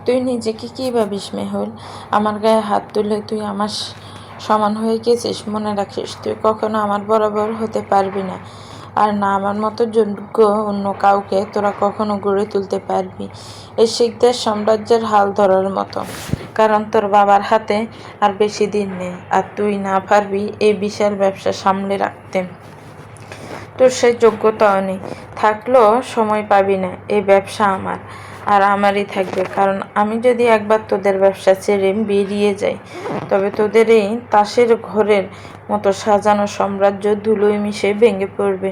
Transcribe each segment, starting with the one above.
তুই নিজেকে কী ভাবিস মেহুল? আমার গায়ে হাত তুলে তুই আমার সমান হয়ে গেছিস। মনে রাখিস, তুই কখনো আমার বরাবর হতে পারবি না। আর না আমার মতো যোগ্য অন্য কাউকে তোরা কখনো গড়ে তুলতে পারবি এই শিখদের সাম্রাজ্যের হাল ধরার মতো। কারণ তোর বাবার হাতে আর বেশি দিন নেই, আর তুই না পারবি এই বিশাল ব্যবসা সামলে রাখতে। তোর সেই যোগ্যতাও নেই, থাকলেও সময় পাবি না। এই ব্যবসা আমার, আর আমারই থাকবে। কারণ আমি যদি একবার তোদের ব্যবসা ছেড়ে বেরিয়ে যাই, তবে তোদের এই তাসের ঘরের মতো সাজানো সাম্রাজ্য ধুলোয় মিশে ভেঙে পড়বে।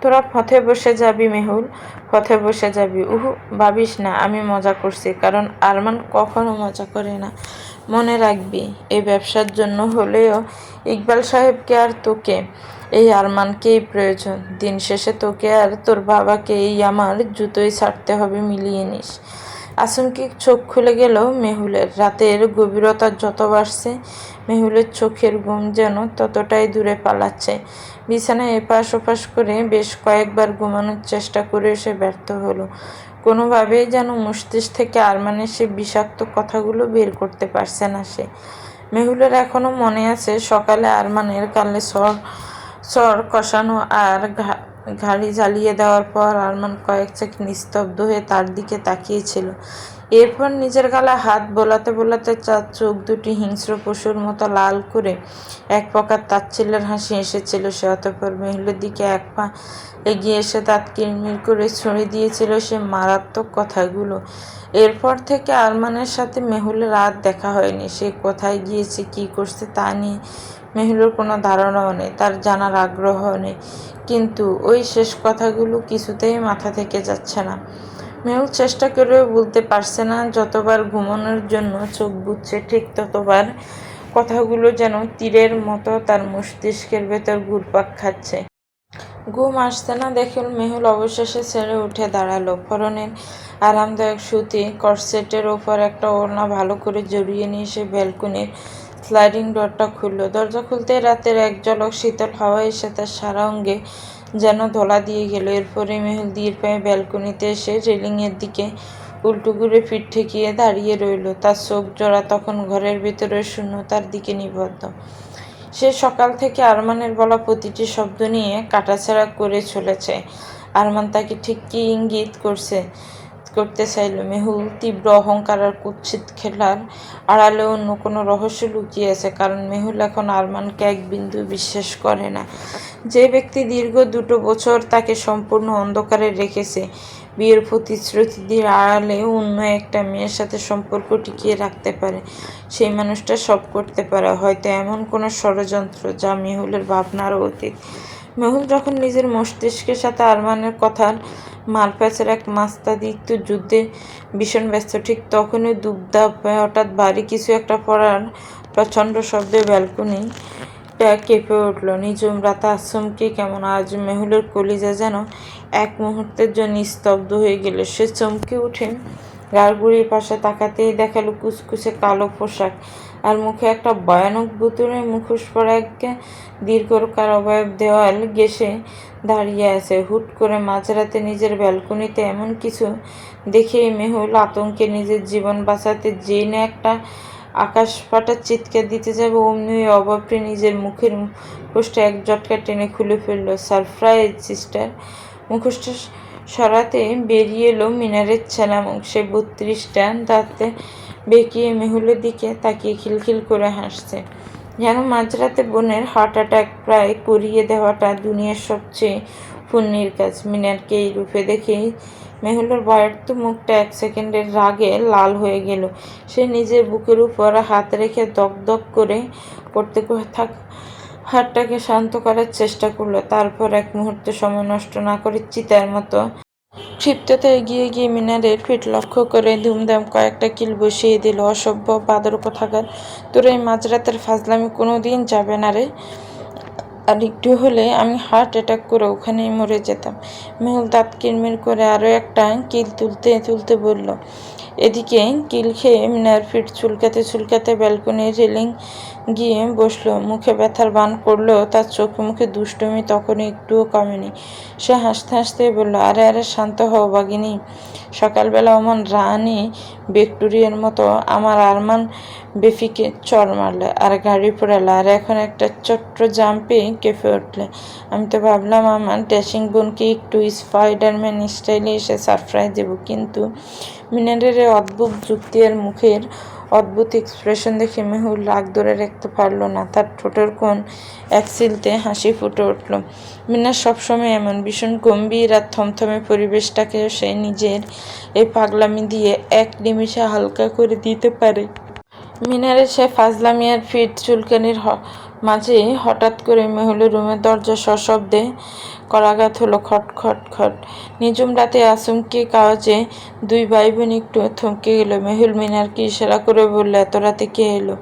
তোরা পথে বসে যাবি মেহুল, পথে বসে যাবি। ভাবিস না আমি মজা করছি, কারণ আরমান কখনো মজা করে না। মনে রাখবি, এই ব্যবসার জন্য হলেও ইকবাল সাহেবকে আর তোকে, এই আরমানকেই প্রয়োজন। দিন শেষে তোকে আর তোর বাবাকে এই আমার জুতোই ছাড়তে হবে, মিলিয়ে নিস। আচমকি চোখ খুলে গেল মেহুলের। রাতের গভীরতা যত বাড়ছে, মেহুলের চোখের ঘুম যেন ততটাই দূরে পালাচ্ছে। বিছানায় এপাশ ওপাশ করে বেশ কয়েকবার ঘুমানোর চেষ্টা করে সে ব্যর্থ হলো। কোনোভাবেই যেন মস্তিষ্ক থেকে আরমানের সে বিষাক্ত কথাগুলো বের করতে পারছে না সে। মেহুলের এখনো মনে আছে সকালে আরমানের কালে সর কষানো আর ঘাড়ি জ্বালিয়ে দেওয়ার পর আরমান কয়েক সেকেন্ড নিস্তব্ধ হয়ে তার দিকে তাকিয়েছিল। এরপর নিজের গালে হাত বোলাতে বোলাতে তার চোখ দুটি হিংস্র পশুর মতো লাল করে এক প্রকার তাচ্ছিল্যের হাসি এসেছিল সে। অতঃপর মেহুলের দিকে এক পা এগিয়ে এসে দাঁত কিরমির করে ছুঁড়ে দিয়েছিল সে মারাত্মক কথাগুলো। এরপর থেকে আরমানের সাথে মেহুলের আর দেখা হয়নি। সে কোথায় গিয়েছে, কী করছে তা নিয়ে মেহুলের কোনো ধারণাও নেই, তার জানার আগ্রহও নেই। কিন্তু ওই শেষ কথাগুলো কিছুতেই মাথা থেকে যাচ্ছে না। মেহুল চেষ্টা করেও বলতে পারছে না। যতবার ঘুমানোর জন্য চোখ বুজছে, ঠিক ততবার কথাগুলো যেন তীরের মতো তার মস্তিষ্কের ভেতর ঘুরপাক খাচ্ছে। ঘুম আসছে না দেখে মেহুল অবশেষে ছেড়ে উঠে দাঁড়ালো। পরনের আরামদায়ক সুতি কর্সেটের ওপর একটা ওড়না ভালো করে জড়িয়ে নিয়ে সে ব্যালকনির স্লাইডিং ডোরটা খুলল। দরজা খুলতেই রাতের এক ঝলক শীতল হাওয়া এসে তার সারা অঙ্গে যেন ধোলা দিয়ে গেল। এরপরে মেহুল ধীর পায়ে ব্যালকনিতে এসে রেলিংয়ের দিকে উল্টো ঘুরে পিঠ ঠেকিয়ে দাঁড়িয়ে রইল। তার চোখ জোড়া তখন ঘরের ভেতরের শূন্যতার দিকে নিবদ্ধ। সে সকাল থেকে আরমানের বলা প্রতিটি শব্দ নিয়ে কাটাছেঁড়া করে চলেছে। আরমান তাকে ঠিক কী ইঙ্গিত করতে চাইল। মেহুল তীব্র অহংকার আর কুৎসিত খেলার আড়ালে অন্য কোনো রহস্য লুকিয়ে আছে। কারণ মেহুল এখন আরমানকে এক বিন্দু বিশ্বাস করে না। যে ব্যক্তি দীর্ঘ 2 বছর তাকে সম্পূর্ণ অন্ধকারে রেখেছে, বিয়ের প্রতিশ্রুতির আড়ালে অন্য একটা মেয়ের সাথে সম্পর্ক টিকিয়ে রাখতে পারে, সেই মানুষটা সব করতে পারে। হয়তো এমন কোনো ষড়যন্ত্র যা মেহুলের ভাবনারও অতীত। মেহুল যখন নিজের মস্তিষ্কের সাথে আরমানের কথার মারপ্যাচের এক মাস্তাদিত্য যুদ্ধে ভীষণ ব্যস্ত, ঠিক তখনই দুপদাপ হয়ে হঠাৎ ভারী কিছু একটা পড়ার প্রচণ্ড শব্দে ব্যালকনিটা কেঁপে উঠল। নিঝুম রাতে আচমকে কেমন আজ মেহুলের কলিজা যেন এক মুহূর্তের জন্য স্তব্ধ হয়ে গেল। সে চমকে উঠে গাড়গুড়ির পাশে তাকাতেই দেখালো কুচকুচে কালো পোশাক আর মুখে একটা ভয়ানক ভুতুড়ে মুখোশ পরা এক দীর্ঘকার অবয়ব দেওয়াল ঘেঁষে দাঁড়িয়ে আছে। হুট করে মাঝরাতে নিজের ব্যালকনিতে এমন কিছু দেখেই মেহুল আতঙ্কে নিজের জীবন বাঁচাতে যেই না একটা আকাশ ফাটার চিৎকার দিতে যাবে, অমনি ওই অভাবটি নিজের মুখের মুখোশটা এক ঝটকা টেনে খুলে ফেলল। Surprise sister! মুখোশটা সরাতে বেরিয়ে এলো মিনারের ছেলামুখ। সে 32টা দাঁতে বেঁকিয়ে মেহুলের দিকে তাকিয়ে খিলখিল করে হাসছে, যেন মাঝরাতে বোনের হার্ট অ্যাটাক প্রায় করিয়ে দেওয়াটা দুনিয়ার সবচেয়ে পুণ্যের কাজ। মিনারকে এই রূপে দেখেই মেহুলের ভয়ার্ত মুখটা 1 সেকেন্ডের রাগে লাল হয়ে গেল। সে নিজের বুকের উপর হাত রেখে দক দক করে পড়তে থাকা হাতটাকে শান্ত করার চেষ্টা করলো। তারপর এক মুহূর্ত সময় নষ্ট না করে চিতার মতো ক্ষিপ্ততা এগিয়ে গিয়ে মিনারের পিঠ লক্ষ্য করে ধুমধাম কয়েকটা কিল বসিয়ে দিল। অসভ্য বাদর কোথাকার! তোর এই মাঝরাতের ফাজলামি কোনো দিন যাবে না রে। আর একটু হলে আমি হার্ট অ্যাটাক করে ওখানেই মরে যেতাম। মেহুল দাঁত কিরমির করে আরও একটা কিল তুলতে তুলতে বলল, এদিকে কিল খেয়ে মিনার ফিট চুলকাতে চুলকাতে ব্যালকনির রেলিং গিয়ে বসলো। মুখে ব্যথার ভান করলেও তার চোখে মুখে দুষ্টুমি তখনও একটুও কমেনি। সে হাসতে হাসতে বলল, আরে আরে শান্ত হও বাগিনী। সকালবেলা অমন রানী ভিক্টোরিয়ার মতো আমার আরমান বেফিকে চড় মারলে আর গাড়ি পোড়ালে, আর এখন একটা ছোট্ট জাম্পে কেঁপে উঠলে। আমি তো ভাবলাম আমার ড্যাশিং বোনকে একটু স্পাইডারম্যান স্টাইলে এসে সারপ্রাইজ দেবো, কিন্তু মিনারের এই অদ্ভুত যুক্তি আর মুখের অদ্ভুত এক্সপ্রেশন দেখে মেহুল রাগ ধরে রাখতে পারল না। তার ঠোঁটের কোণ এক সিলতে হাসি ফুটে উঠল। মিনার সবসময় এমন ভীষণ গম্ভীর আর থমথমে পরিবেশটাকে সে নিজের এই পাগলামি দিয়ে এক নিমিষে হালকা করে দিতে পারে। মিনারের সে ফাজলামি আর ফিট চুলকানির মাঝে হঠাৎ করে মেহুলের রুমের দরজা সশব্দে করাঘাত হলো, খট খট খট। নিঝুম রাতে আচমকিক আওয়াজে দুই ভাই বোন একটু থমকে গেল। মেহুল মিনারকে ইশারা করে বলল, এত রাতে কে এলো?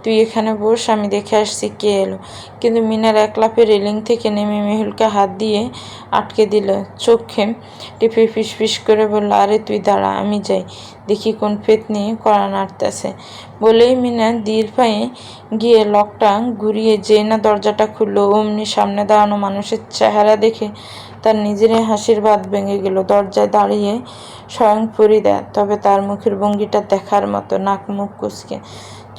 তুই এখানে বস, আমি দেখে আসছি কে এলো। কিন্তু মিনার এক লাফে রেলিং থেকে নেমে মেহুলকে হাত দিয়ে আটকে দিল। চোখে টিপে ফিসফিস করে বলল, আরে তুই দাঁড়া, আমি যাই দেখি কোন পেতনি কড়া নাড়তেছে। বলেই মিনা ধীর পায়ে গিয়ে লকটা ঘুরিয়ে যেই না দরজাটা খুললো, অমনি সামনে দাঁড়ানো মানুষের চেহারা দেখে তার নিজেরই হাসির বাঁধ ভেঙে গেল। দরজায় দাঁড়িয়ে স্বয়ং ফরিদা, তবে তার মুখের ভঙ্গিটা দেখার মতো, নাক মুখ কুঁচকে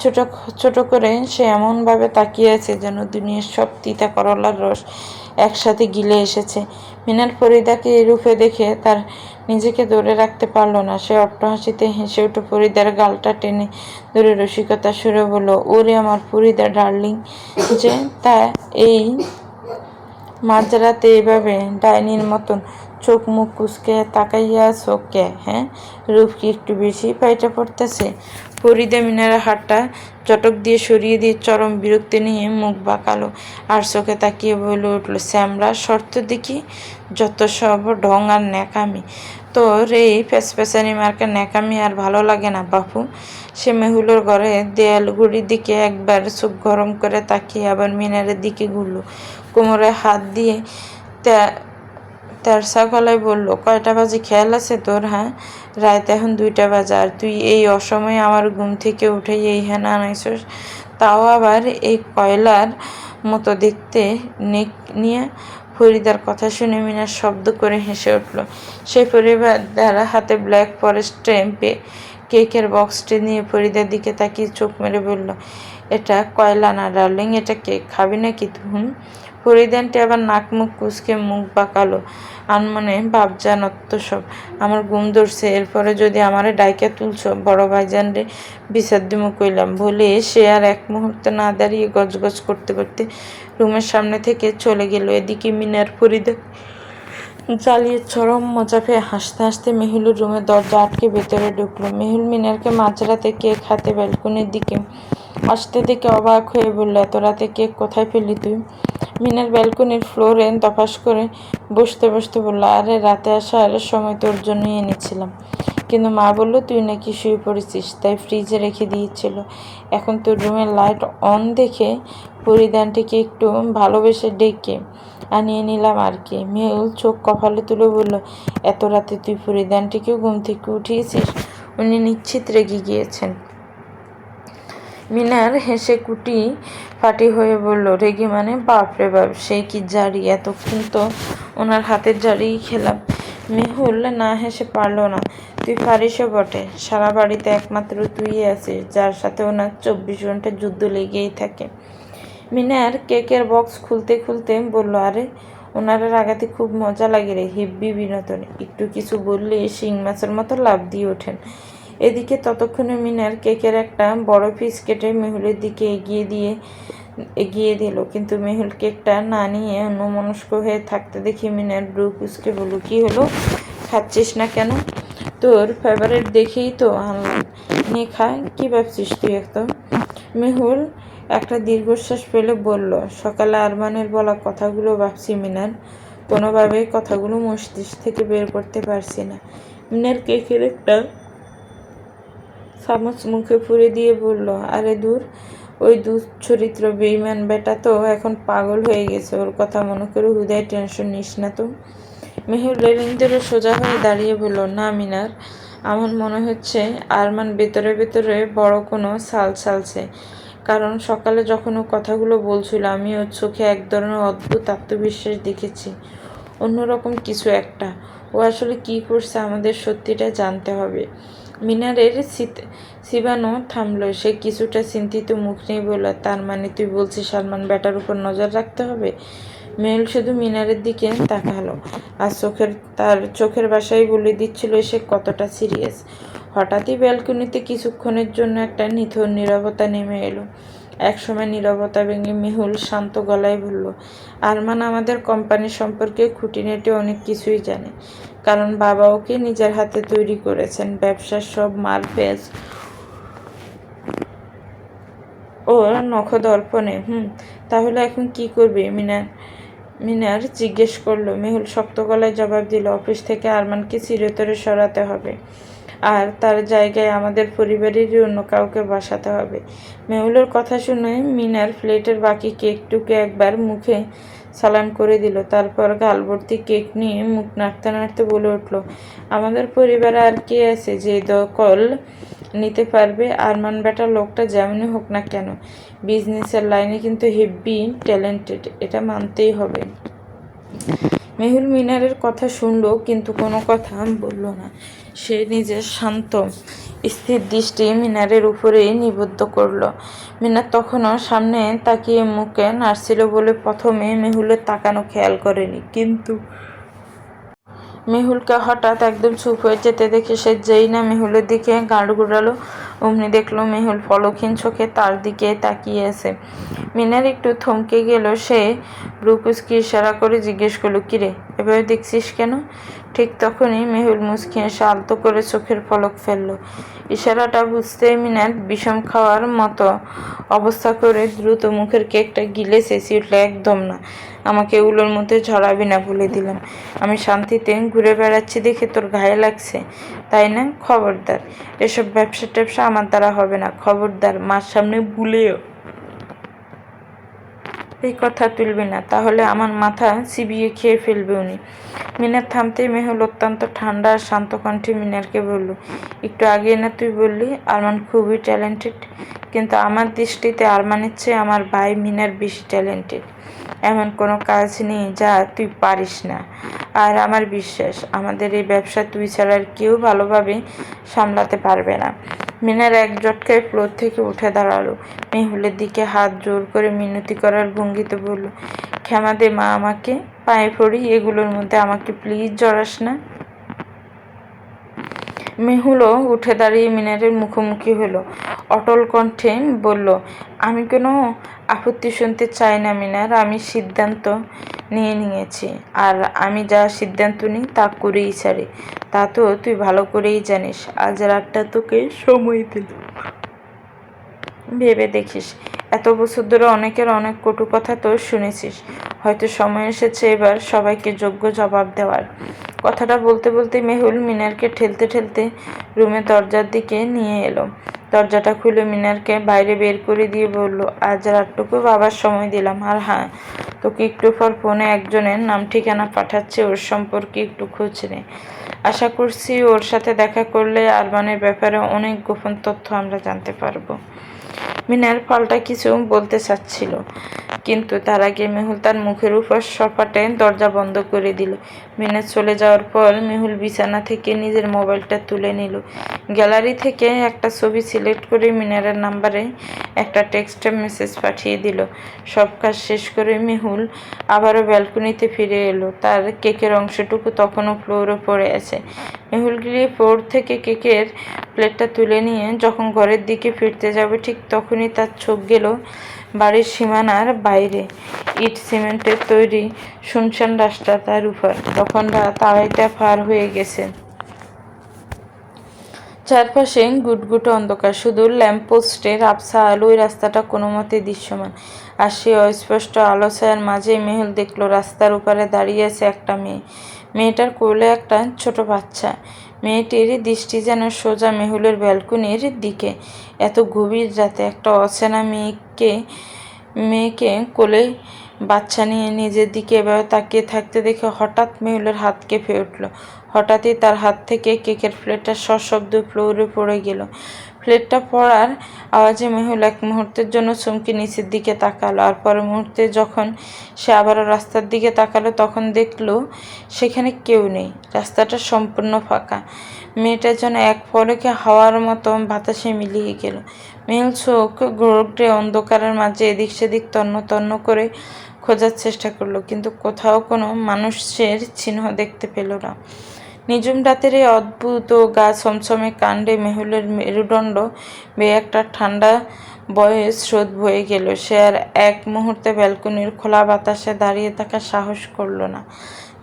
ছোট ছোট করে সে এমনভাবে তাকিয়ে আছে যেন দুনিয়ার সব তিতা করলার রস একসাথে গিলে এসেছে। মিনার ফরিদাকে এই রূপে দেখে তার নিজেকে ধরে রাখতে পারল না। সে অট্টহাসিতে হেসে উঠে ফরিদার গালটা টেনে ধরে রসিকতা সুরে বলল, ওরে আমার ফরিদা ডার্লিং, যে তা এই মাঝরাতে এভাবে ডাইনির মতন চোখ মুখ কুঁচকে তাকাইয়া আছো কে? হ্যাঁ, রূপ কি একটু বেশি পাইটা পড়তেছে? ফরিদা মিনারের হাতটা চটক দিয়ে সরিয়ে দিয়ে চরম বিরক্তি নিয়ে মুখ বাঁকালো আর চোখে তাকিয়ে বলে উঠল, শ্যামরা শর্ত দেখি, যত সব ঢং আর ন্যাকামি। তোর এই পেঁচপেচানি মার্কা ন্যাকামি আর ভালো লাগে না বাপু। সে মেহুলের ঘরে দেয়ালগুড়ির দিকে একবার চোখ গরম করে তাকিয়ে আবার মিনারের দিকে ঘুরল। কোমরে হাত দিয়ে তেরসা গলায় বলল, কয়টা বাজে খেয়াল আছে তোর? হ্যাঁ, রাত এখন 2টা বাজে, আর তুই এই অসময়ে আমার ঘুম থেকে উঠে এইখানে আনাইছস, তাও আবার এই কয়লার মতো দেখতে নিয়ে। ফরিদার কথা শুনে মিনার শব্দ করে হেসে উঠল। সেই পরিবার হাতে ব্ল্যাক ফরেস্ট কেকের বক্সটি নিয়ে ফরিদার দিকে তাকিয়ে চোখ মেরে বলল, এটা কয়লা না ডার্লিং, এটা কেক, খাবি নাকি তুই? ফরিদানটি আবার নাক মুখ কুচকে মুখ বাঁকালো। আনমনে ভাবজানত্ব সব, আমার ঘুম ধরছে, এরপরে যদি আমারে ডাইকা তুলছ বড় ভাইজান রে বিচার দিমু কইলাম। বলে সে আর এক মুহূর্ত না দাঁড়িয়ে গজগজ করতে করতে রুমের সামনে থেকে চলে গেল। এদিকে মিনার ফরিদা জ্বালিয়ে চরম মজা পেয়ে হাসতে হাসতে মেহুলের রুমের দরজা আটকে ভেতরে ঢুকলো। মেহুল মিনারকে মাঝরাতে কেক হাতে ব্যালকনির দিকে আসতে দেখে অবাক হয়ে বলল, এত রাতে কেক কোথায় পেলি তুই? মিনার ব্যালকনির ফ্লোরে দফাস করে বসতে বসতে বলল, আরে রাতে আসার সময় তোর জন্যই এনেছিলাম, কিন্তু মা বলল তুই নাকি শুয়ে পড়েছিস, তাই ফ্রিজে রেখে দিয়েছিল। এখন তোর রুমের লাইট অন দেখে পরিধানটিকে একটু ভালোবেসে ডেকে আনিয়ে নিলাম আর কি। মেহুল চোখ কপালে তুলে বলল, এত রাতে তুই পরিধানটিকেও ঘুম থেকে উঠিয়েছিস? উনি নিশ্চিত রেগে গিয়েছেন। মিনার হেসে কুটি ফাটি হয়ে বলল, রেগে মানে? বাপ রে বাপ, সেই কি জারি, এতক্ষণ তো ওনার হাতের জারিই খেলাম। মেহুল না হেসে পারল না। তুই পারিসও বটে, সারা বাড়িতে একমাত্র তুই আছিস যার সাথে ওনার 24 ঘন্টা যুদ্ধ লেগেই থাকে। মিনার কেকের বক্স খুলতে খুলতে বলল, আরে ওনারা রাগাতে খুব মজা লাগে রে, হেব্বি বিনোদন। একটু কিছু বললে শিং মাছের মতো লাফ দিয়ে ওঠেন। এদিকে ততক্ষণে মিনার কেকের একটা বড় পিস কেটে মেহুলের দিকে এগিয়ে দিল, কিন্তু মেহুল কেকটা না নিয়ে অন্যমনস্ক হয়ে থাকতে দেখি মিনার ব্রু কুচকে বলল, কি হলো, খাচ্ছিস না কেন? তোর ফেভারিট দেখেই তো আনলাম, নিয়ে খা। কি ভাবছিস তুই একদম? মেহুল একটা দীর্ঘশ্বাস ফেলে বলল, সকালে আরমানের বলা কথাগুলো ভাবছি মিনার, কোনোভাবেই কথাগুলো মস্তিষ্ক থেকে বের করতে পারছি না। মিনার কেকের একটা চামচ মুখে পুরে দিয়ে বলল, আরে দূর, ওই দুশ্চরিত্র বেইমান বেটা তো এখন পাগল হয়ে গেছে, ওর কথা মনে করে হুদায় টেনশন নিস না তো। মেহুল রেলিং ধরে সোজা হয়ে দাঁড়িয়ে বলল, না মিনার, আমার মনে হচ্ছে আরমান ভেতরে ভেতরে বড় কোনো ছাল ছালছে, কারণ সকালে যখন ও কথাগুলো বলছিল আমি ওর চোখে এক ধরনের অদ্ভুত আত্মবিশ্বাস দেখেছি, অন্যরকম কিছু একটা। ও আসলে কি করছে আমাদের সত্যিটা জানতে হবে। মিনারের সিবানো থামলো। সে কিছুটা চিন্তিত মুখ নিয়ে বলল, তার মানে তুই বলছিস সালমান ব্যাটার উপর নজর রাখতে হবে? মেহুল শুধু মিনারের দিকে তাকালো, আর তার চোখের ভাষায় বলে দিচ্ছিল সে কতটা সিরিয়াস। হঠাৎই ব্যালকনিতে কিছুক্ষণের জন্য একটা নিথর নীরবতা নেমে এলো। একসময় নীরবতা ভেঙে মেহুল শান্ত গলায় বলল, আরমান আমাদের কোম্পানি সম্পর্কে খুঁটিনাটি অনেক কিছুই জানে, কারণ বাবা ওকে নিজের হাতে তৈরি করেছেন। ব্যবসার সব মারপ্যাচ ওর নখদর্পণে। তাহলে এখন কি করবি? মিনার জিজ্ঞেস করলো। মেহুল শক্ত গলায় জবাব দিল, অফিস থেকে আরমানকে চিরতরে সরাতে হবে, আর তার জায়গায় আমাদের পরিবারেরই অন্য কাউকে বসাতে হবে। মেহুলের কথা শুনে মিনার প্লেটের বাকি কেকটুকু একবার মুখে সালাম করে দিল, তারপর গাল ভর্তি কেক নিয়ে মুখ নাড়তে নাড়তে বলে উঠল, আমাদের পরিবারে আর কে আছে যে দখল নিতে পারবে? আরমান বেটা লোকটা যেমনই হোক না কেন, বিজনেসের লাইনে কিন্তু হেভি ট্যালেন্টেড, এটা মানতেই হবে। মেহুল মিনারের কথা শুনল, কিন্তু কোনো কথা বলল না। সে নিজের শান্ত স্থির দৃষ্টি মিনারের উপরে নিবদ্ধ করল। মিনার তখনও সামনে তাকিয়ে মুখে নাড়ছিল বলে প্রথমে মেহুলের তাকানো খেয়াল করেনি, কিন্তু মেহুলকে হঠাৎ একদম চুপ হয়ে যেতে দেখে সে যেই না মেহুলের দিকে গাড় ঘুরালো, অমনি দেখলো মেহুল পলকহীন চোখে তার দিকে তাকিয়ে আছে। মিনার একটু থমকে গেল। সে ব্রুকুসকে ইশারা করে জিজ্ঞেস করলো, কিরে এভাবে দেখছিস কেন? ঠিক তখনই মেহুল মুচকি এসে আলতো করে চোখের পলক ফেললো। ইশারাটা বুঝতে মিনার বিষম খাওয়ার মতো অবস্থা করে দ্রুত মুখের কেকটা গিলে চেঁচিয়ে উঠল, একদম না, আমাকে এগুলোর মধ্যে ঝরাবি না বলে দিলাম। আমি শান্তিতে ঘুরে বেড়াচ্ছি দেখে তোর গায়ে লাগছে, তাই না? খবরদার, এসব ব্যবসা ট্যাবসা আমার দ্বারা হবে না। খবরদার, মার সামনে ভুলেও এই কথা তুলবে না, তাহলে আমার মাথা চিবিয়ে খেয়ে ফেলবে উনি। মিনার থামতেই মেহুল অত্যন্ত ঠান্ডা আর শান্ত কণ্ঠে মিনারকে বলল, একটু আগে না তুই বললি আরমান খুবই ট্যালেন্টেড, কিন্তু আমার দৃষ্টিতে আরমানের চেয়ে আমার ভাই মিনার বেশি ট্যালেন্টেড। এমন কোনো কাজ নেই যা তুই পারিস না, আর আমার বিশ্বাস আমাদের এই ব্যবসা তুই ছাড়া আর কেউ ভালোভাবে সামলাতে পারবে না। মিনার এক ঝটকায় ফ্লোর থেকে উঠে দাঁড়ালো, মেহুলের দিকে হাত জোর করে মিনতি করার ভঙ্গিতে বলল, ক্ষমা দে মা, আমাকে পায়ে পড়ি, এগুলোর মধ্যে আমাকে প্লিজ জড়াস না। মেহুলও উঠে দাঁড়িয়ে মিনারের মুখোমুখি হলো, অটল কণ্ঠে বলল, আমি কোনো আপত্তি শুনতে চাই না মিনার, আমি সিদ্ধান্ত নিয়ে নিয়েছি, আর আমি যা সিদ্ধান্ত নিই তা করেই ছাড়ি। তা তো তুই ভালো করেই জানিস। আজ রাতটা তোকে সময় দিল, ভেবে দেখিস। এত বছর ধরে অনেকের অনেক কটু কথা তো শুনেছিস, হয়তো সময় এসেছে এবার সবাইকে যোগ্য জবাব দেওয়ার। কথাটা বলতে বলতে মেহুল মিনারকে ঠেলতে ঠেলতে রুমের দরজার দিকে নিয়ে এলো। দরজাটা খুলে মিনারকে বাইরে বের করে দিয়ে বলল, আজ রাতটুকু বাবার সময় দিলাম, আর হ্যাঁ, তোকে একটু পর ফোনে একজনের নাম ঠিকানা পাঠাচ্ছে, ওর সম্পর্কে একটু খোঁজ নে। আশা করছি ওর সাথে দেখা করলে আরমানের ব্যাপারে অনেক গোপন তথ্য আমরা জানতে পারবো। মিনার পাল্টা কিছু বলতে চাচ্ছিল, কিন্তু তার আগে মেহুল তার মুখের উপর সপাটে দরজা বন্ধ করে দিল। মিনার চলে যাওয়ার পর মেহুল বিছানা থেকে নিজের মোবাইলটা তুলে নিল। গ্যালারি থেকে একটা ছবি সিলেক্ট করে মিনারের নাম্বারে একটা টেক্সট মেসেজ পাঠিয়ে দিল। সব কাজ শেষ করে মেহুল আবারও ব্যালকনিতে ফিরে এলো। তার কেকের অংশটুকু তখনও ফ্লোরে পড়ে আছে। মেহুল গিয়ে ফ্লোর থেকে কেকের প্লেটটা তুলে নিয়ে যখন ঘরের দিকে ফিরতে যাবে, ঠিক তখনই তার চোখ গেল বাড়ির সীমানার বাইরে, ইট সিমেন্টের তৈরি শুনশান রাস্তাটার উপর। তখন রাত 2:30 পার হয়ে গেছে। চারপাশে গুটগুটো অন্ধকার, শুধু ল্যাম্পপোস্টের আবছা আলো ওই রাস্তাটা কোনো মতে দৃশ্যমান। আর সে অস্পষ্ট আলো ছায়ার মাঝে মেহুল দেখল রাস্তার উপরে দাঁড়িয়ে আছে একটা মেয়ে। মেয়েটার কোলে একটা ছোট বাচ্চা। মেয়েটির দৃষ্টি যেন সোজা মেহুলের ব্যালকনির দিকে। এত গভীর রাতে একটা অচেনা মেয়েকে কোলে বাচ্চা নিয়ে নিজের দিকে এভাবে তাকিয়ে থাকতে দেখে হঠাৎ মেহুলের হাত কেঁপে উঠল। হঠাৎই তার হাত থেকে কেকের প্লেটটা সশব্দে ফ্লোরে পড়ে গেল। প্লেটটা পড়ার আওয়াজে মেহুল এক মুহূর্তের জন্য চমকে নিচের দিকে তাকালো, আর পরের মুহূর্তে যখন সে আবারও রাস্তার দিকে তাকালো তখন দেখলো সেখানে কেউ নেই। রাস্তাটা সম্পূর্ণ ফাঁকা। মেয়েটা যেন এক পলকে হাওয়ার মতো বাতাসে মিলিয়ে গেল। মেহুল চোখ ঘুরে অন্ধকারের মাঝে এদিক সেদিক তন্ন তন্ন করে খোঁজার চেষ্টা করলো, কিন্তু কোথাও কোনো মানুষের চিহ্ন দেখতে পেল না। নিঝুম রাতের এই অদ্ভুত ও গা ছমছমে কাণ্ডে মেহুলের মেরুদণ্ড বেয়ে একটা ঠান্ডা বয়স স্রোত বয়ে গেল। সে আর এক মুহূর্তে ব্যালকনির খোলা বাতাসে দাঁড়িয়ে থাকার সাহস করল না।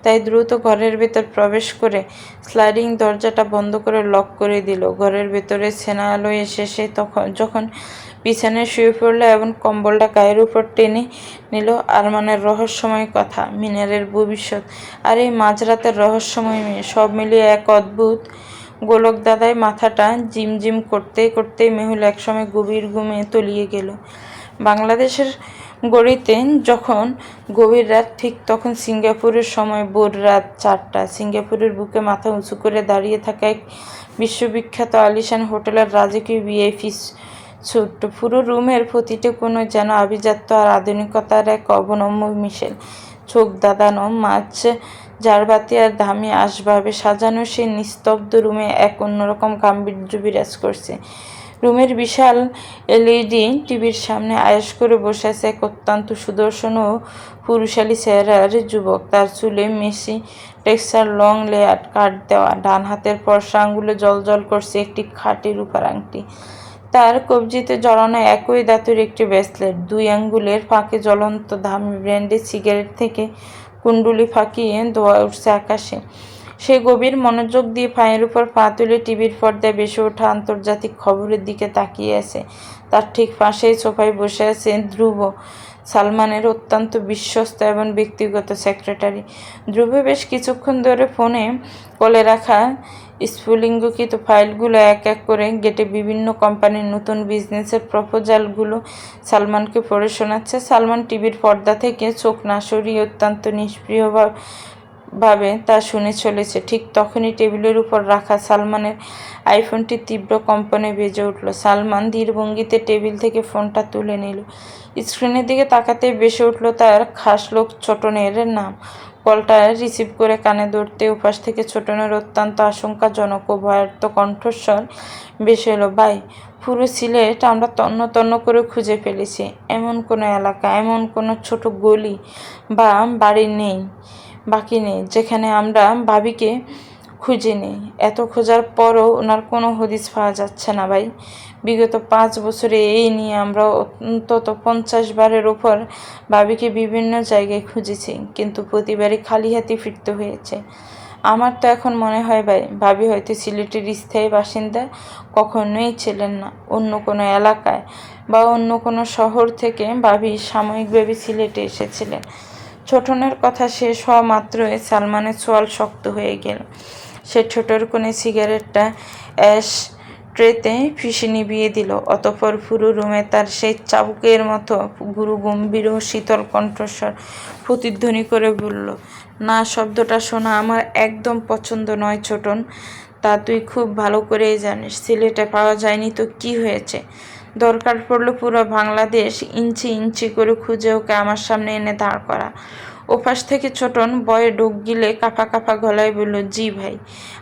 তাই দ্রুত ঘরের ভেতর প্রবেশ করে স্লাইডিং দরজাটা বন্ধ করে লক করে দিল। ঘরের ভেতরে সেনা আলো এসে সে যখন বিছানায় শুয়ে পড়ল এবং কম্বলটা গায়ের উপর টেনে নিল। আরমানের রহস্যময় কথা, মিনারের ভবিষ্যৎ, আর এই মাঝরাতের রহস্যময় মেয়ে, সব মিলিয়ে এক অদ্ভুত গোলক দাদায় মাথাটা জিমজিম করতে করতেই মেহুল একসময় গভীর ঘুমে তলিয়ে গেল। বাংলাদেশের গড়িতে যখন গভীর রাত, ঠিক তখন সিঙ্গাপুরের সময় ভোর রাত 4টা। সিঙ্গাপুরের বুকে মাথা উঁচু করে দাঁড়িয়ে থাকা এক বিশ্ববিখ্যাত আলিশান হোটেলের রাজকীয় ভিআইপি ছোট্ট পুরো রুমের প্রতিটি কোনো যেন আভিজাত্য আর আধুনিকতার এক অবনম্য মিশেল। চোখ দাদানো মাছ ঝাড়বাতি আর দামি আসবাবে সাজানো সেই নিস্তব্ধ রুমে এক অন্যরকম গাম্ভীর্য বিরাজ করছে। রুমের বিশাল এলইডি টিভির সামনে আয়েশ করে বসে আছে এক অত্যন্ত সুদর্শন ও পুরুষালী চেহারার যুবক। তার চুলে মেসি টেক্সচার লং লেয়ার কাট দেওয়া, ডান হাতের ফর্সা আঙুলে জ্বলজ্বল করছে একটি খাঁটি রূপার আংটি। তার কবজিতে জড়ানো একই ধাতুর একটি ব্রেসলেট, 2 আঙ্গুলের ফাঁকে জ্বলন্ত দামি ব্র্যান্ডের সিগারেট থেকে কুণ্ডুলি ফাঁকিয়ে ধোঁয়া উঠছে আকাশে। সে গভীর মনোযোগ দিয়ে পায়ের উপর পা তুলে টিভির পর্দায় ভেসে ওঠা আন্তর্জাতিক খবরের দিকে তাকিয়ে আছে। তার ঠিক পাশেই সোফায় বসে আছে ধ্রুব, সালমানের অত্যন্ত বিশ্বস্ত এবং ব্যক্তিগত সেক্রেটারি। ধ্রুব বেশ কিছুক্ষণ ধরে ফোনে কলে রাখা স্ফুলিঙ্গকৃত ফাইলগুলো এক এক করে গেটে বিভিন্ন কোম্পানির নতুন বিজনেসের প্রপোজালগুলো সালমানকে পড়ে শোনাচ্ছে। সালমান টিভির পর্দা থেকে চোখ না সরিয়ে অত্যন্ত নিষ্প্রিয়ভাবে তা শুনে চলেছে। ঠিক তখনই টেবিলের উপর রাখা সালমানের আইফোনটি তীব্র কম্পনে বেজে উঠল। সালমান ধীর ভঙ্গিতে টেবিল থেকে ফোনটা তুলে নিল। স্ক্রিনের দিকে তাকাতেই ভেসে উঠল তার খাস লোক ছোটনের নাম। কলটা রিসিভ করে কানে ধরতে ওপাশ থেকে ছোটনের অত্যন্ত আশঙ্কাজনক ও ভয়ার্ত কণ্ঠস্বর ভেসে এলো, ভাই, পুরো সিলেট আমরা তন্ন তন্ন করে খুঁজে ফেলেছি। এমন কোনো এলাকা, এমন কোনো ছোট গলি বা বাড়ি নেই, বাকি নেই যেখানে আমরা ভাবিকে খুঁজে নেই। এত খোঁজার পরও ওনার কোনো হদিস পাওয়া যাচ্ছে না ভাই। বিগত 5 বছরে এই নিয়ে আমরা অন্তত 50 বারের ওপর ভাবিকে বিভিন্ন জায়গায় খুঁজেছি, কিন্তু প্রতিবারই খালি হাতে ফিরতে হয়েছে। আমার তো এখন মনে হয় ভাই, ভাবি হয়তো সিলেটের স্থায়ী বাসিন্দা কখনোই ছিলেন না। অন্য কোনো এলাকায় বা অন্য কোনো শহর থেকে ভাবি সাময়িকভাবে সিলেটে এসেছিলেন। ছোটনের কথা শেষ হওয়া মাত্রই সালমানের চোয়াল শক্ত হয়ে গেল। সে ছোটর কোণে সিগারেটটা অ্যাশ ট্রেতে ফিসে নিভিয়ে দিল। অতঃপর পুরো রুমে তার সেই চাবুকের মতো গুরু গম্ভীর ও শীতল কণ্ঠস্বর প্রতিধ্বনি করে বলল, না, শব্দটা শোনা আমার একদম পছন্দ নয় ছোটন। তা তুই খুব ভালো করেই জানিস। সিলেটে পাওয়া যায়নি তো কি হয়েছে? দরকার পড়লো পুরো বাংলাদেশ ইঞ্চি ইঞ্চি করে খুঁজে ওকে আমার সামনে এনে দাঁড় করা। ওপাশ থেকে ছোটন ভয়ে ঢোক গিলে কাঁপা কাঁপা গলায় বলল, জি ভাই,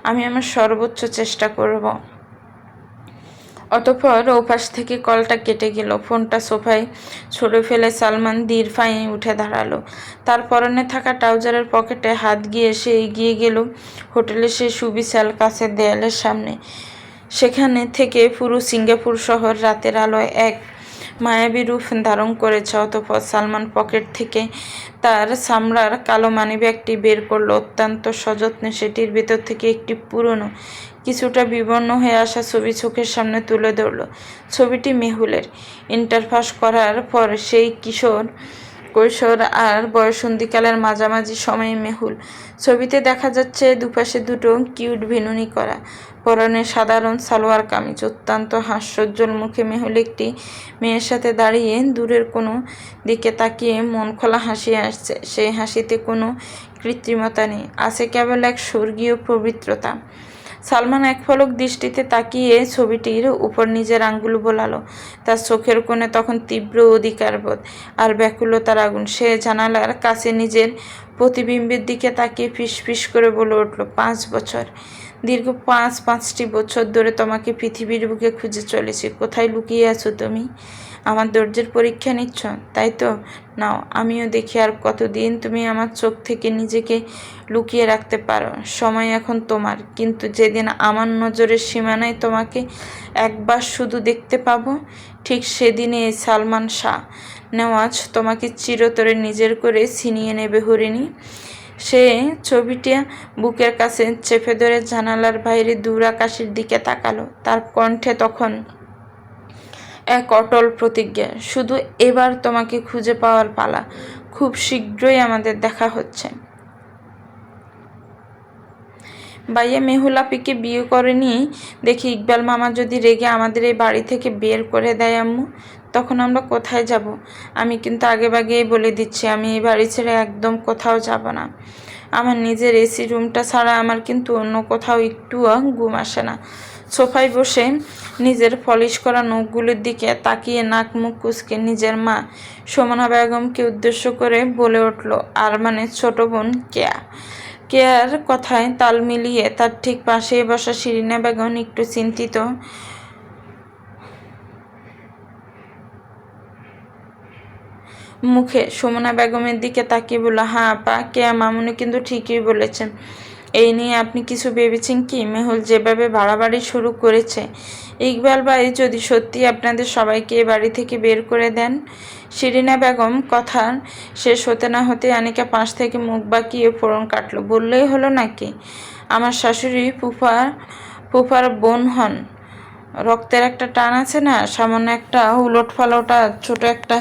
আমি আমার সর্বোচ্চ চেষ্টা করব। অতঃপর ওপাশ থেকে কলটা কেটে গেল। ফোনটা সোফায় ছড়ে ফেলে সালমান ধীর পায়ে উঠে দাঁড়ালো। তার পরনে থাকা ট্রাউজারের পকেটে হাত গিয়ে সে এগিয়ে গেল হোটেলের সেই সুবিশাল কাছের দেয়ালের সামনে। সেখানে থেকে পুরো সিঙ্গাপুর শহর রাতের আলোয় এক মায়াবী রূপ ধারণ করেছে। অতঃপর সালমান পকেট থেকে তার চামড়ার কালো মানিব্যাগটি বের করলো। অত্যন্ত সযত্নে সেটির ভেতর থেকে একটি পুরনো, কিছুটা বিবর্ণ হয়ে আসা ছবি চোখের সামনে তুলে ধরল। ছবিটি মেহুলের। ইন্টার পাস করার পর সেই কিশোর কৈশোর আর বয়সন্ধিকালের মাঝামাঝি সময়ে মেহুল। ছবিতে দেখা যাচ্ছে দুপাশে দুটো কিউট ভিনুনি করা, পরনে সাধারণ সালোয়ার কামিজ। অত্যন্ত হাস্যোজ্জ্বল মুখে মেহুল একটি মেয়ের সাথে দাঁড়িয়ে দূরের কোনো দিকে তাকিয়ে মন খোলা হাসি আসছে। সেই হাসিতে কোনো কৃত্রিমতা নেই, আছে কেবল এক স্বর্গীয় পবিত্রতা। সালমান এক পলক দৃষ্টিতে তাকিয়ে ছবিটির উপর নিজের আঙ্গুল বোলালো। তার চোখের কোণে তখন তীব্র অধিকারবোধ আর ব্যাকুলতার আগুন। সে জানালার কাছে নিজের প্রতিবিম্বের দিকে তাকিয়ে ফিসফিস করে বলে উঠল, 5 বছর, দীর্ঘ পাঁচটি বছর ধরে তোমাকে পৃথিবীর বুকে খুঁজে চলেছি। কোথায় লুকিয়ে আছো তুমি? আমার ধৈর্যের পরীক্ষা নিচ্ছ, তাই তো? নাও, আমিও দেখি আর কতদিন তুমি আমার চোখ থেকে নিজেকে লুকিয়ে রাখতে পারো। সময় এখন তোমার, কিন্তু যেদিন আমার নজরের সীমানায় তোমাকে একবার শুধু দেখতে পাবো, ঠিক সেদিনে সালমান শাহ নেওয়াজ তোমাকে চিরতরে নিজের করে ছিনিয়ে নেবে হরিণী। সে ছবিটা বুকের কাছে চেপে ধরে জানালার বাইরে দূর আকাশের দিকে তাকালো। তার কণ্ঠে তখন এক অটল প্রতিজ্ঞা, শুধু এবার তোমাকে খুঁজে পাওয়ার পালা। খুব শীঘ্রই আমাদের দেখা হচ্ছে। ভাইয়া মেহুল আপিকে বিয়ে করেনি দেখি ইকবাল মামা যদি রেগে আমাদের এই বাড়ি থেকে বের করে দেয় আম্মু, তখন আমরা কোথায় যাব? আমি কিন্তু আগেভাগেই বলে দিচ্ছি, আমি এই বাড়ি ছেড়ে একদম কোথাও যাব না। আমার নিজের এসি রুমটা ছাড়া আমার কিন্তু অন্য কোথাও একটুও ঘুম আসে না। সোফায় বসে নিজের পলিশ করা নখগুলোর দিকে তাকিয়ে নাক মুখ কুঁচকে নিজের মা সুমনা বেগমকে উদ্দেশ্য করে বলে উঠল, আরমানের ছোট বোন কেয়া। কেয়ার কথায় তাল মিলিয়ে তার ঠিক পাশেই বসা শিরিনা বেগম একটু চিন্তিত মুখে সুমনা বেগমের দিকে তাকিয়ে বলল, হ্যাঁ আপা, কেয়া মামুনি কিন্তু ঠিকই বলেছেন। এই নিয়ে আপনি কিছু ভেবেছেন কি? মেহুল যেভাবে বাড়াবাড়ি শুরু করেছে, ইকবাল ভাই যদি সত্যি আপনাদের সবাইকে এ বাড়ি থেকে বের করে দেন। শিরিনা বেগম কথার শেষ হতে না হতে আনিকা পাশ থেকে মুখ বাঁকিয়ে ফোড়ন কাটল। বললেই হলো নাকি? আমার শাশুড়ি ফুফার বোন হন, রক্তের একটা টান আছে না? সামান্য একটা উলটপালটা ছোট একটা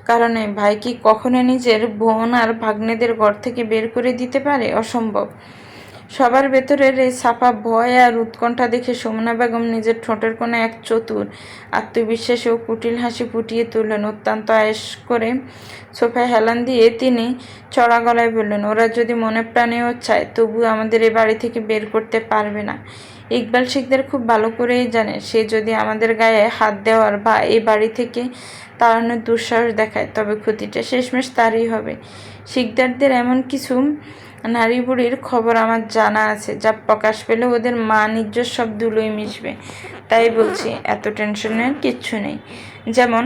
কারণে ভাই কি কখনো নিজের বোন আর ভাগ্নেদের ঘর থেকে বের করে দিতে পারে? অসম্ভব। সবার ভেতরের এই ছাপা ভয় আর উৎকণ্ঠা দেখে সুমনা বেগম নিজের ঠোঁটের কোণে এক চতুর আত্মবিশ্বাসী ও কুটিল হাসি ফুটিয়ে তুললেন। অত্যন্ত আয়েশ করে সোফায় হেলান দিয়ে তিনি চড়া গলায় বললেন, ওরা যদি মনে প্রাণেও চায় তবু আমাদের এই বাড়ি থেকে বের করতে পারবে না। ইকবাল শিকদার খুব ভালো করেই জানে, সে যদি আমাদের গায়ে হাত দেওয়ার বা এই বাড়ি থেকে তাড়ানোর দুঃসাহস দেখায় তবে ক্ষতিটা শেষমেশ তারই হবে। শিকদারদের এমন কিছু নারী বুড়ির খবর আমার জানা আছে, যা প্রকাশ পেলে ওদের মান ইজ্জত সব ধুলোয় মিশবে। তাই বলছি, এত টেনশনের কিচ্ছু নেই। যেমন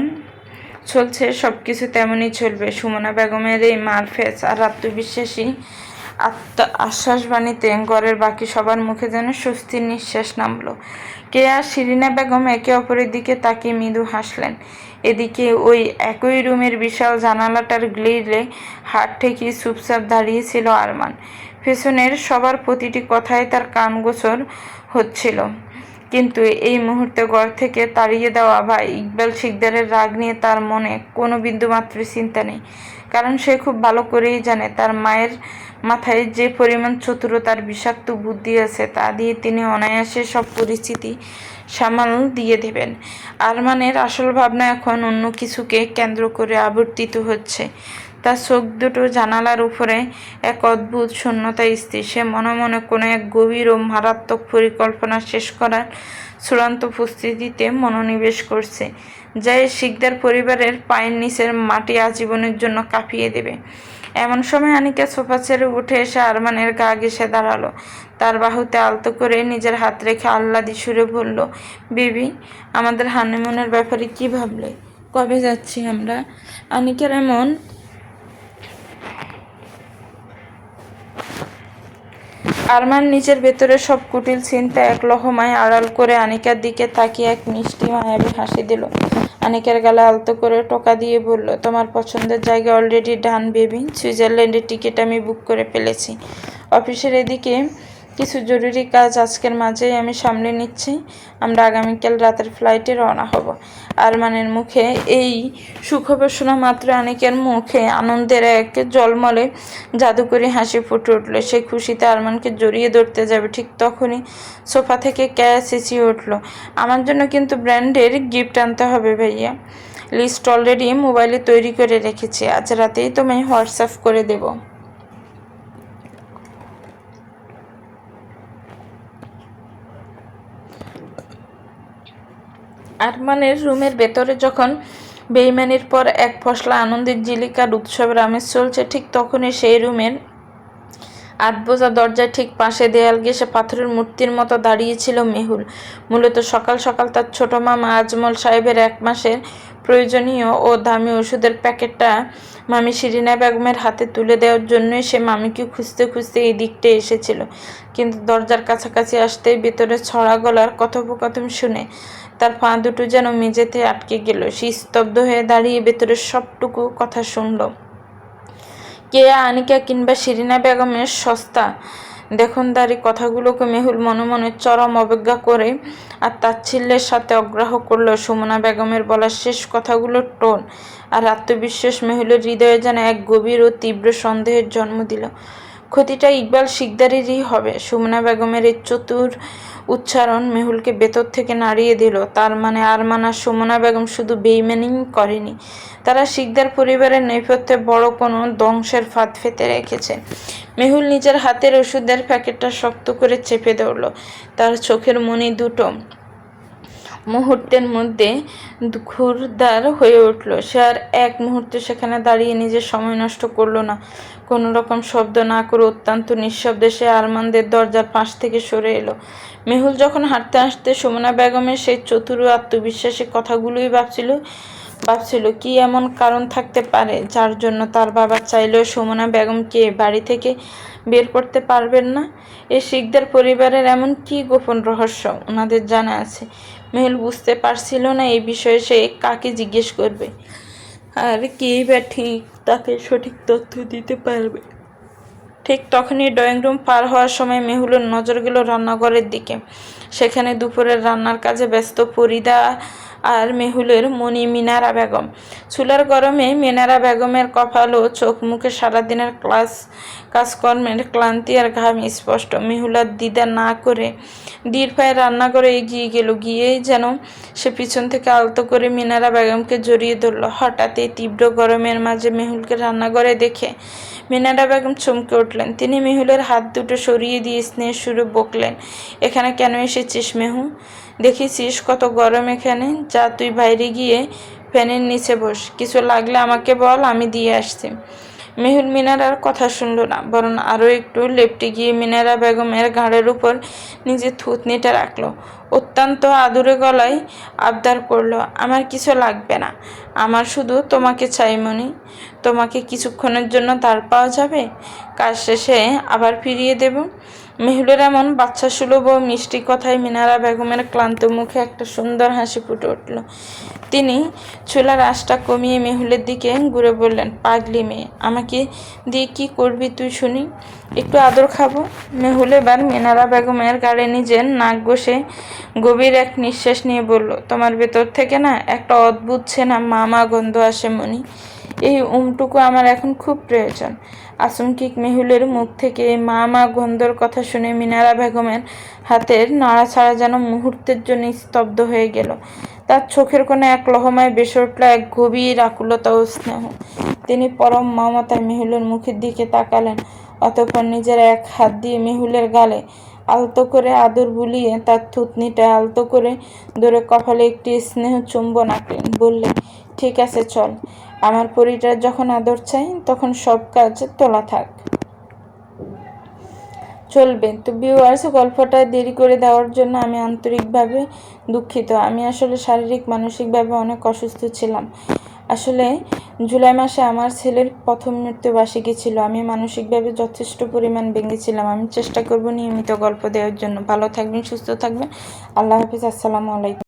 চলছে সব কিছু তেমনই চলবে। সুমনা বেগমের এই মারফেস আর আত্মবিশ্বাসী আশ্বাসবাণীতে ঘরের বাকি সবার মুখে যেন স্বস্তির নিঃশ্বাস নামল। কেয়া আর শিরিনা বেগম একে অপরের দিকে তাকিয়ে মৃদু হাসলেন। এদিকে ওই একই রুমের বিশাল জানালাটার গ্রিলে হাত ঠেকিয়ে চুপচাপ দাঁড়িয়েছিল আরমান। পেছনের সবার প্রতিটি কথায় তার কানগোচর হচ্ছিল, কিন্তু এই মুহূর্তে ঘর থেকে তাড়িয়ে দেওয়া ভাই ইকবাল শিকদারের রাগ নিয়ে তার মনে কোনো বিন্দুমাত্র চিন্তা নেই। কারণ সে খুব ভালো করেই জানে তার মায়ের মাথায় যে পরিমাণ চতুরতার বিষাক্ত বুদ্ধি আছে, তা দিয়ে তিনি অনায়াসে সব পরিস্থিতি সামাল দিয়ে দেবেন। আরমানের আসল ভাবনা এখন অন্য কিছুকে কেন্দ্র করে আবর্তিত হচ্ছে। তার চোখ দুটো জানালার উপরে এক অদ্ভুত শূন্যতা স্থির। সে মনে মনে কোনো এক গভীর ও মারাত্মক পরিকল্পনা শেষ করার চূড়ান্ত প্রস্তুতিতে মনোনিবেশ করছে, যা এই শিকদার পরিবারের পায়ের নিচের মাটি আজীবনের জন্য কাঁপিয়ে দেবে। এমন সময় আনিকা সোফা ছেড়ে উঠে এসে আরমানের গা ঘেঁষে দাঁড়ালো। তার বাহুতে আলতো করে নিজের হাত রেখে আহ্লাদি সুরে বলল, বেবি, আমাদের হানিমুনের ব্যাপারে কি ভাবলে? কবে যাচ্ছি আমরা? আনিকার এমন আরমান নিজের ভেতরে সব কুটিল চিন্তা এক লহমায় আড়াল করে আনিকার দিকে তাকিয়ে এক মিষ্টি মায়াবী হাসি দিল। আনিকার গালে আলতো করে টোকা দিয়ে বলল, তোমার পছন্দের জায়গা অলরেডি ডান বেবি। সুইজারল্যান্ডের টিকিট আমি বুক করে ফেলেছি। অফিসের এদিকে কিছু জরুরি কাজ আজকের মাঝেই আমি সামলে নিচ্ছি। আমরা আগামীকাল রাতের ফ্লাইটে রওনা হব। আরমানের মুখে এই সুখবর শোনা মাত্র আনিকের মুখে আনন্দের এক জলমলে জাদুকরি হাসি ফুটে উঠল। সে খুশিতে আরমানকে জড়িয়ে ধরতে যাবে, ঠিক তখনই সোফা থেকে ক্যাশ চেঁচিয়ে উঠল, আমার জন্য কিন্তু ব্র্যান্ডের গিফট আনতে হবে ভাইয়া। লিস্ট অলরেডি মোবাইলে তৈরি করে রেখেছি, আজ রাতেই তোমায় হোয়াটসঅ্যাপ করে দেব। আরমানের রুমের ভেতরে যখন বেইমানির পর এক ফসলা আনন্দের জিলিকার উৎসবের আমেজ চলছে, ঠিক তখনই সেই রুমের ৮ বোঝা দরজায় ঠিক পাশে দেয়াল ঘেঁষে পাথরের মূর্তির মতো দাঁড়িয়েছিল মেহুল। মূলত সকাল সকাল তার ছোট মামা আজমল সাহেবের ১ মাসের প্রয়োজনীয় ও দামি ওষুধের প্যাকেটটা মামি শিরিনা বেগমের হাতে তুলে দেওয়ার জন্যই সে মামিকে খুঁজতে খুঁজতে এই দিকটা এসেছিল। কিন্তু দরজার কাছাকাছি আসতেই ভেতরে ছড়া গলার কথোপকথন শুনে তার পা দুটো যেন মেঝেতে আটকে গেল। সে স্তব্ধ হয়ে দাঁড়িয়ে ভেতরের সবটুকু কথা শুনল। কেয়া, আনিকা কিংবা শিরিনা বেগমের সস্তা দেখনদারি কথাগুলোকে মেহুল মনে মনে চরম অবজ্ঞা করে আর তাচ্ছিল্যের সাথে অগ্রাহ্য করল। সুমনা বেগমের বলা শেষ কথাগুলোর টোন আর আত্মবিশ্বাস মেহুলের হৃদয়ে যেন এক গভীর ও তীব্র সন্দেহের জন্ম দিল। ক্ষতিটা ইকবাল শিকদারেরই হবে। সুমনা বেগমের এই চতুর উচ্চারণ মেহুলকে ভেতর থেকে নাড়িয়ে দিল। তার মানে আরমান আর সুমনা বেগম শুধু বেইমানি করেনি, তারা শিকদার পরিবারের নেপথ্যে বড় কোনো ধ্বংসের ফাঁদ ফেতে রেখেছে। মেহুল নিজের হাতের ওষুধের প্যাকেটটা শক্ত করে চেপে ধরল। তার চোখের মণি দুটো মুহূর্তের মধ্যে ঘুরদার হয়ে উঠল। সে আর এক মুহূর্তে সেখানে দাঁড়িয়ে নিজের সময় নষ্ট করল না। কোনো রকম শব্দ না করে অত্যন্ত নিঃশব্দে সে আরমানদের দরজার পাশ থেকে সরে এলো। মেহুল যখন হাঁটতে হাঁটতে সুমনা বেগমের সেই চতুর আত্মবিশ্বাসী কথাগুলোই ভাবছিল কি এমন কারণ থাকতে পারে যার জন্য তার বাবা চাইলেও সুমনা বেগমকে বাড়ি থেকে বের করতে পারবেন না। এই শিকদার পরিবারের এমন কি গোপন রহস্য ওনাদের জানা আছে? মেহুল বুঝতে পারছিল না এই বিষয়ে সে কাকে জিজ্ঞেস করবে আর কেই বা ঠিক তাকে সঠিক তথ্য দিতে পারবে। ঠিক তখনই ড্রয়িং রুম পার হওয়ার সময় মেহুলের নজর গেল রান্নাঘরের দিকে। সেখানে দুপুরের রান্নার কাজে ব্যস্ত ফরিদা আর মেহুলের মনি মিনারা বেগম। চুলার গরমে মিনারা বেগমের কপাল ও চোখ মুখে সারাদিনের কাজকর্মের ক্লান্তি আর ঘাম স্পষ্ট। মেহুল আর দ্বিধা না করে ধীর পায়ে রান্নাঘরে এগিয়ে গেল। গিয়েই যেন সে পিছন থেকে আলতো করে মিনারা বেগমকে জড়িয়ে ধরল। হঠাৎ এই তীব্র গরমের মাঝে মেহুলকে রান্নাঘরে দেখে মিনারা বেগম চমকে উঠলেন। তিনি মেহুলের হাত দুটো সরিয়ে দিয়ে স্নেহ সুরে বকলেন, এখানে কেন এসেছিস মেহু? দেখেছিস কত গরম এখানে, যা তুই বাইরে গিয়ে ফ্যানের নিচে বস, কিছু লাগলে আমাকে বল, আমি দিয়ে আসছি। মেহুল মিনারার কথা শুনল না, বরং আরও একটু লেপটে গিয়ে মিনারা বেগমের ঘাড়ের উপর নিজের থুতনিটা রাখল। অত্যন্ত আদুরে গলায় আবদার করল, আমার কিছু লাগবে না, আমার শুধু তোমাকে চাই মনি। তোমাকে কিছুক্ষণের জন্য দাঁড় পাওয়া যাবে, কাজ শেষে আবার ফিরিয়ে দেব। মেহুলের এমন বাচ্চা সুলভ ও মিষ্টি কথায় মিনারা বেগমের ক্লান্ত মুখে একটা সুন্দর হাসি ফুটে উঠল। তিনি চুলার আঁচটা কমিয়ে মেহুলের দিকে ঘুরে বললেন, পাগলি মেয়ে, আমাকে দিয়ে কি করবি তুই শুনি? একটু আদর খাবো। মেহুল এবার মিনারা বেগমের গাড়ে নিজের নাক ঘষে গভীর এক নিঃশ্বাস নিয়ে বলল, তোমার ভেতর থেকে না একটা অদ্ভুত ছেনা মামা গন্ধ আসে মনি, এই উমটুকু আমার এখন খুব প্রয়োজন। আচমকিক মেহুলের মুখ থেকে এই মা গন্ধর কথা শুনে মিনারা বেগমের হাতের নাড়াছাড়া যেন মুহূর্তের জন্য স্তব্ধ হয়ে গেল। তার চোখের কোণে এক লহমায় বেসে উঠল এক গভীর আকুলতা ও স্নেহ। তিনি পরম মমতায় মেহুলের মুখের দিকে তাকালেন, অতঃপর নিজের এক হাত দিয়ে মেহুলের গালে আলতো করে আদর বুলিয়ে তার থুতনিটা আলতো করে ধরে কপালে একটি স্নেহ চুম্বন আঁকলেন। বললেন, ঠিক আছে চল, আমার পরিটার যখন আদর চাই তখন সব কাজ তোলা থাক, চলবে তো। ভিউয়ার্স, গল্পটা দেরি করে দেওয়ার জন্য আমি আন্তরিকভাবে দুঃখিত। আমি আসলে শারীরিক মানসিকভাবে অনেক অসুস্থ ছিলাম। আসলে জুলাই মাসে আমার ছেলের প্রথম মৃত্যুবার্ষিকী ছিল। আমি মানসিকভাবে যথেষ্ট পরিমাণ ভেঙেছিলাম। আমি চেষ্টা করব নিয়মিত গল্প দেওয়ার জন্য। ভালো থাকবেন, সুস্থ থাকবেন। আল্লাহ হাফিজ। আসসালামু আলাইকুম।